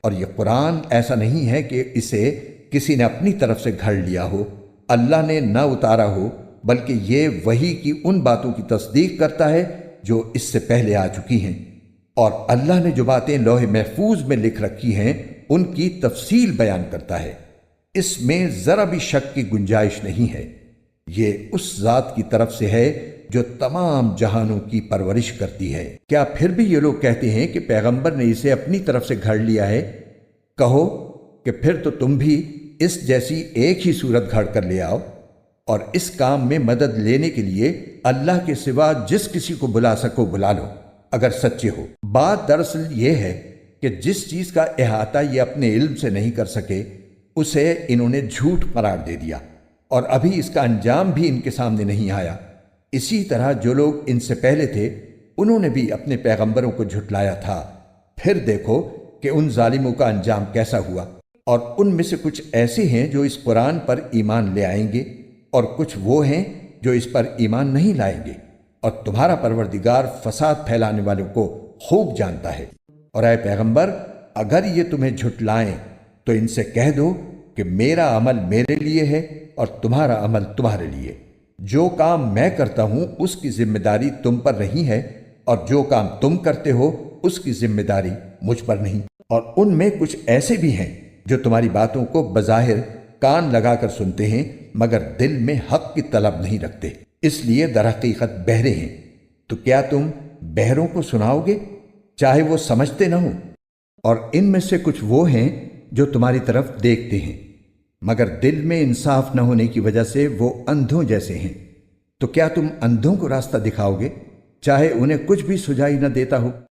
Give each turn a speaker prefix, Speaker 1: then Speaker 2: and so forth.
Speaker 1: اور یہ قرآن ایسا نہیں ہے کہ اسے کسی نے اپنی طرف سے گھڑ لیا ہو، اللہ نے نہ اتارا ہو، بلکہ یہ وحی کی ان باتوں کی تصدیق کرتا ہے جو اس سے پہلے آ چکی ہیں، اور اللہ نے جو باتیں لوح محفوظ میں لکھ رکھی ہیں ان کی تفصیل بیان کرتا ہے۔ اس میں ذرا بھی شک کی گنجائش نہیں ہے۔ یہ اس ذات کی طرف سے ہے جو تمام جہانوں کی پرورش کرتی ہے۔ کیا پھر بھی یہ لوگ کہتے ہیں کہ پیغمبر نے اسے اپنی طرف سے گھڑ لیا ہے؟ کہو کہ پھر تو تم بھی اس جیسی ایک ہی صورت گھڑ کر لے آؤ، اور اس کام میں مدد لینے کے لیے اللہ کے سوا جس کسی کو بلا سکو بلا لو اگر سچے ہو۔ بات دراصل یہ ہے کہ جس چیز کا احاطہ یہ اپنے علم سے نہیں کر سکے اسے انہوں نے جھوٹ قرار دے دیا، اور ابھی اس کا انجام بھی ان کے سامنے نہیں آیا۔ اسی طرح جو لوگ ان سے پہلے تھے انہوں نے بھی اپنے پیغمبروں کو جھٹلایا تھا۔ پھر دیکھو کہ ان ظالموں کا انجام کیسا ہوا۔ اور ان میں سے کچھ ایسے ہیں جو اس قرآن پر ایمان لے آئیں گے، اور کچھ وہ ہیں جو اس پر ایمان نہیں لائیں گے، اور تمہارا پروردگار فساد پھیلانے والوں کو خوب جانتا ہے۔ اور اے پیغمبر، اگر یہ تمہیں جھٹلائیں تو ان سے کہہ دو کہ میرا عمل میرے لیے ہے اور تمہارا عمل تمہارے لیے۔ جو کام میں کرتا ہوں اس کی ذمہ داری تم پر نہیں ہے، اور جو کام تم کرتے ہو اس کی ذمہ داری مجھ پر نہیں۔ اور ان میں کچھ ایسے بھی ہیں جو تمہاری باتوں کو بظاہر کان لگا کر سنتے ہیں مگر دل میں حق کی طلب نہیں رکھتے، اس لیے در حقیقت بہرے ہیں۔ تو کیا تم بہروں کو سناؤ گے چاہے وہ سمجھتے نہ ہوں؟ اور ان میں سے کچھ وہ ہیں جو تمہاری طرف دیکھتے ہیں مگر دل میں انصاف نہ ہونے کی وجہ سے وہ اندھوں جیسے ہیں۔ تو کیا تم اندھوں کو راستہ دکھاؤ گے چاہے انہیں کچھ بھی سجائی نہ دیتا ہو؟